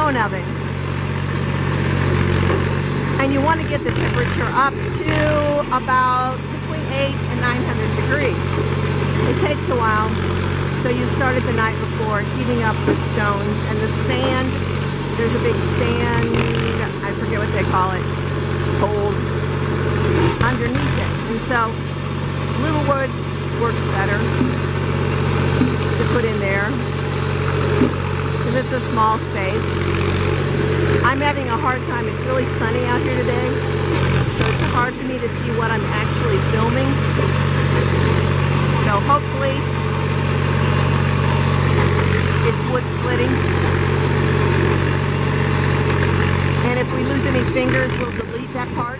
stone oven. And you want to get the temperature up to about between 8 and 900 degrees. It takes a while, so you start it the night before, heating up the stones and the sand. There's a big sand, I forget what they call it, hold underneath it. And so little wood works better to put in there because it's a small space. I'm having a hard time. It's really sunny out here today, so it's hard for me to see what I'm actually filming. So hopefully it's wood splitting. And if we lose any fingers, we'll delete that part.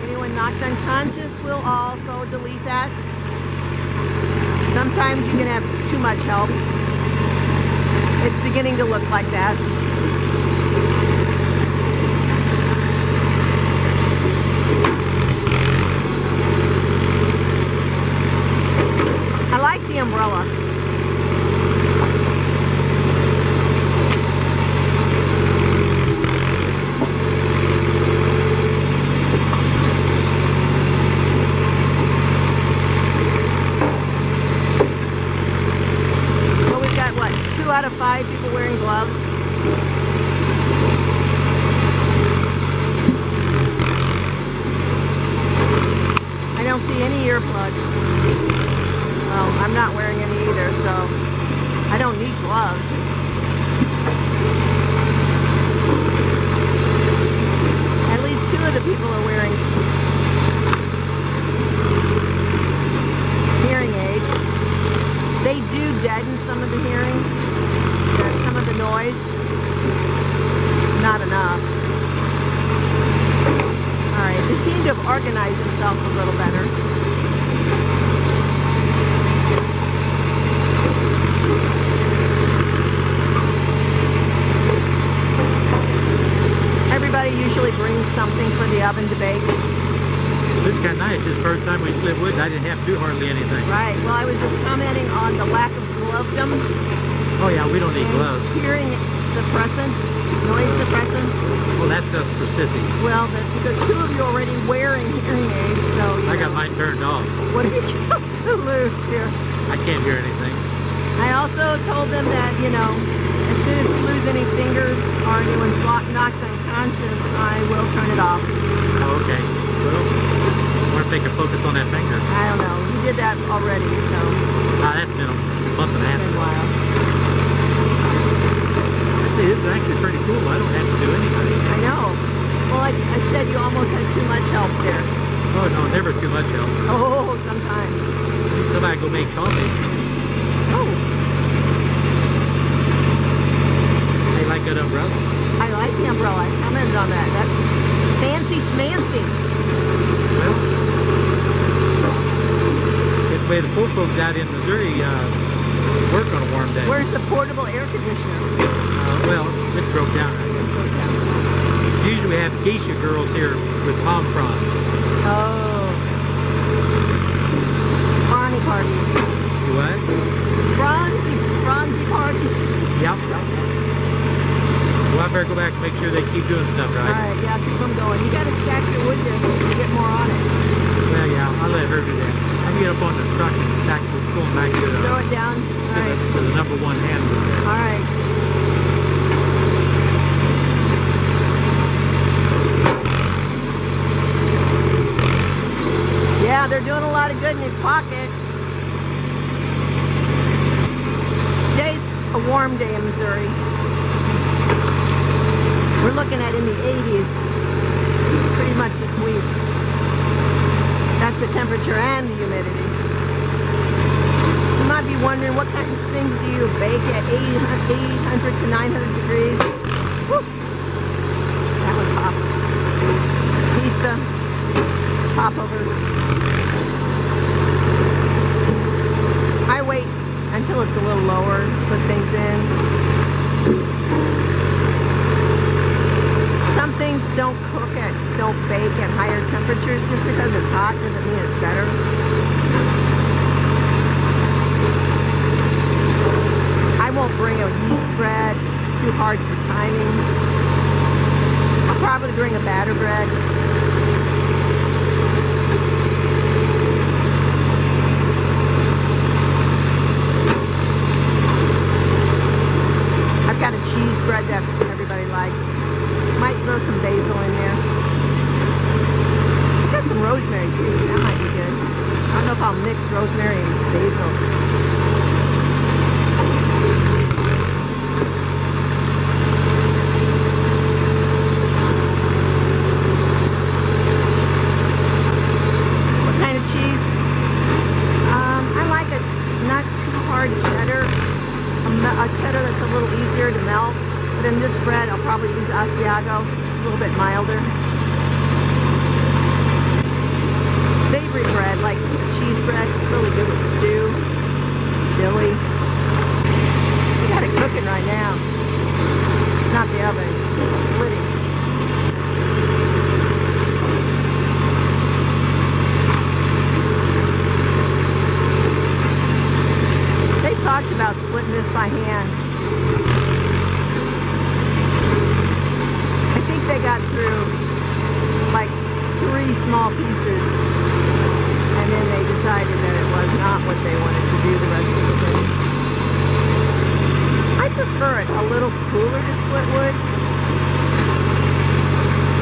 Anyone knocked unconscious, we'll also delete that. Sometimes you can have too much help. It's beginning to look like that. I like the umbrella. Out of 5 people wearing gloves. I don't see any earplugs. Well, I'm not wearing any either, so I don't need gloves. At least 2 of the people are wearing hearing aids. They do deaden some of the hearing. Some of the noise, not enough. Alright, they seem to have organized themselves a little better. Everybody usually brings something for the oven to bake. This is kind of nice. This is the first time we split wood and I didn't have to do hardly anything. Right, well I was just commenting on the lack of glovedom. Oh yeah, we don't need gloves. Hearing suppressants, noise suppressants. Well, that stuff's for sissies. Well, that's because 2 of you are already wearing hearing aids, so I got mine turned off. What have you got to lose here? I can't hear anything. I also told them that, you know, as soon as we lose any fingers or anyone's knocked unconscious, I will turn it off. Oh, okay. Well, I wonder if they can focus on that finger. I don't know. We did that already, so. That's been a month and a half. It's been a while. See, this is actually pretty cool. I don't have to do anything. I know. Well, I said you almost had too much help there. Oh, no, never too much help. Oh, sometimes. Somebody go make coffee. Oh. Hey, like that umbrella? I like the umbrella. I commented on that. That's fancy smancy. Well, it's the way the poor folks out in Missouri work on a warm day. Where's the portable air conditioner? Well, it's broke down right now. Broke down. Usually we have geisha girls here with palm fronds. Oh. Bronzy parties. You what? Bronzy parties. Yep. Well, I better go back and make sure they keep doing stuff right. Alright, yeah, keep them going. You gotta stack your wood there so you can get more on it. Well, yeah, I'll let her do that. I can get up on the truck and stack it, pull them back to the, throw it down. Alright. to the number 1 handle. Alright. Yeah, they're doing a lot of good in his pocket. Today's a warm day in Missouri. We're looking at in the 80s pretty much this week. That's the temperature and the humidity. You might be wondering, what kinds of things do you bake at 800 to 900 degrees? Woo! That would pop. Pizza, popovers. I wait until it's a little lower to put things in. Some things don't bake at higher temperatures. Just because it's hot doesn't mean it's better. I won't bring a yeast bread too hard for timing. I'll probably bring a batter bread. I've got a cheese bread that everybody likes. Might throw some basil in there. I've got some rosemary too. That might be good. I don't know if I'll mix rosemary and basil. What kind of cheese? I like a not too hard cheddar. A cheddar that's a little easier to melt. But in this bread, I'll probably use Asiago. It's a little bit milder. Savory bread, like cheese bread, it's really good with stew, chili. We got it cooking right now. Not the oven, it's splitting. They talked about splitting this by hand. I think they got through like 3 small pieces, and then they decided that it was not what they wanted to do the rest of the thing. I prefer it a little cooler to split wood.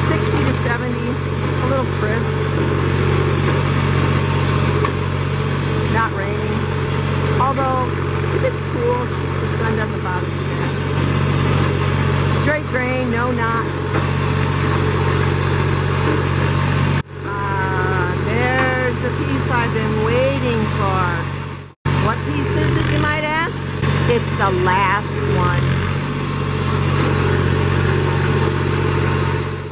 60 to 70, a little crisp. Not raining. Although, if it's cool, the sun doesn't bother me that. Straight grain, no knots. There's the piece I've been waiting for. What piece is it, you might ask? It's the last one.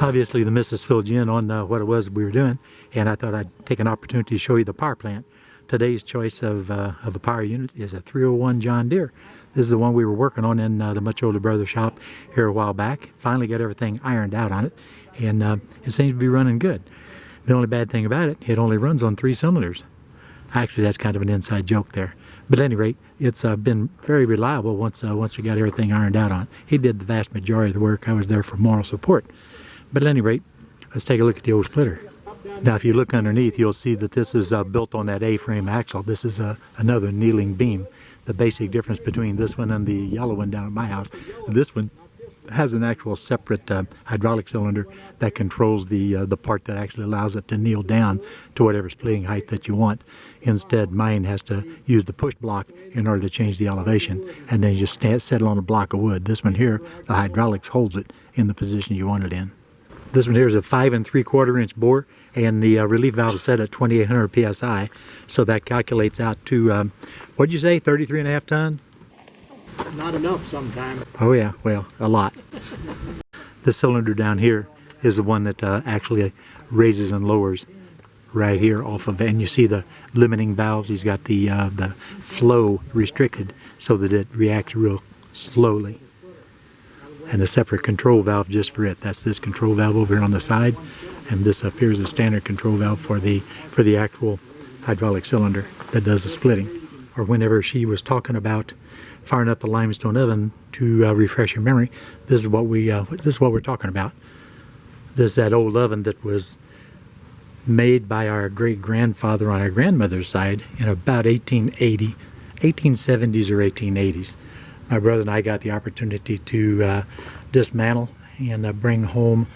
Obviously, the missus filled you in on what it was we were doing, and I thought I'd take an opportunity to show you the power plant. Today's choice of a power unit is a 301 John Deere. This is the one we were working on in the much older brother shop here a while back. Finally got everything ironed out on it, and it seems to be running good. The only bad thing about it, it only runs on 3 cylinders. Actually, that's kind of an inside joke there. But at any rate, it's been very reliable once we got everything ironed out on it. He did the vast majority of the work. I was there for moral support. But at any rate, let's take a look at the old splitter. Now, if you look underneath, you'll see that this is built on that A-frame axle. This is another kneeling beam. The basic difference between this one and the yellow one down at my house, this one has an actual separate hydraulic cylinder that controls the part that actually allows it to kneel down to whatever splitting height that you want. Instead, mine has to use the push block in order to change the elevation, and then you just settle on a block of wood. This one here, the hydraulics holds it in the position you want it in. This one here is a 5 3/4 inch bore, and the relief valve is set at 2800 psi, so that calculates out to, what'd you say, 33.5 ton? Not enough sometimes. Oh yeah, well, a lot. This cylinder down here is the one that actually raises and lowers right here off of, and you see the limiting valves. He's got the flow restricted so that it reacts real slowly. And a separate control valve just for it. That's this control valve over here on the side, and this up here is the standard control valve for the actual hydraulic cylinder that does the splitting. Or whenever she was talking about firing up the limestone oven, to refresh your memory, this is what we're talking about. This is that old oven that was made by our great grandfather on our grandmother's side in about 1880, 1870s or 1880s. My brother and I got the opportunity to dismantle and bring home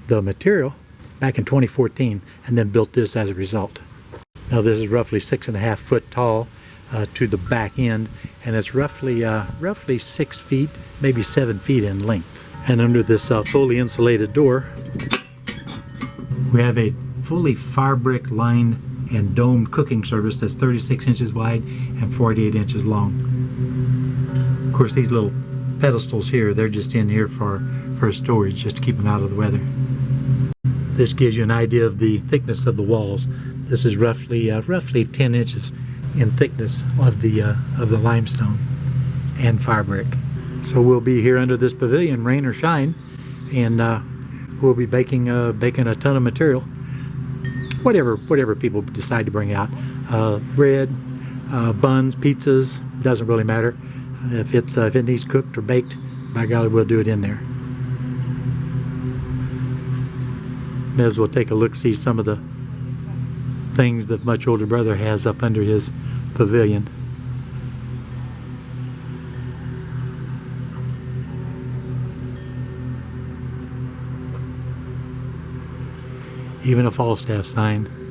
the material back in 2014, and then built this as a result. Now this is roughly 6.5 foot tall to the back end, and it's roughly 6 feet, maybe 7 feet in length. And under this fully insulated door, we have a fully firebrick lined and domed cooking service that's 36 inches wide and 48 inches long. Of course, these little pedestals here, they're just in here for storage, just to keep them out of the weather. This gives you an idea of the thickness of the walls. This is roughly 10 inches in thickness of the limestone and firebrick. So we'll be here under this pavilion, rain or shine, and we'll be baking a ton of material. Whatever people decide to bring out, bread, buns, pizzas, doesn't really matter. If it needs cooked or baked, by golly, we'll do it in there. May as well take a look, see some of the things that much older brother has up under his pavilion. Even a Falstaff sign.